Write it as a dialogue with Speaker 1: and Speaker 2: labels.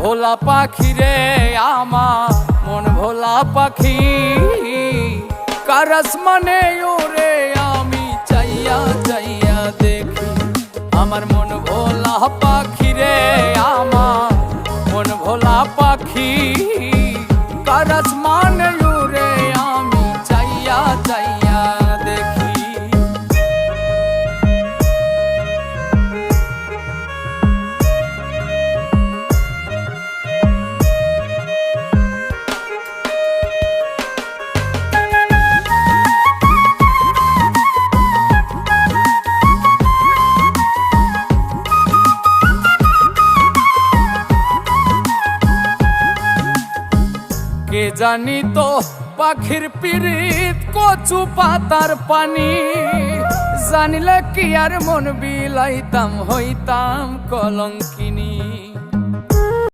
Speaker 1: ভোলা পাখি রে আমার মন ভোলা পাখি, কার আসমানে ওরে আমি চাইয়া চাইয়া দেখি। আমার মন ভোলা পাখি রে আমার মন ভোলা পাখি, কার আসমানে ওরে আমি চাইয়া চাইয়া দেখি। কে জানি তো পাখির পিরিত কচু পাতার পানি, জানিলে কি আর মন বিলাইতাম হইতাম কলঙ্কিনী।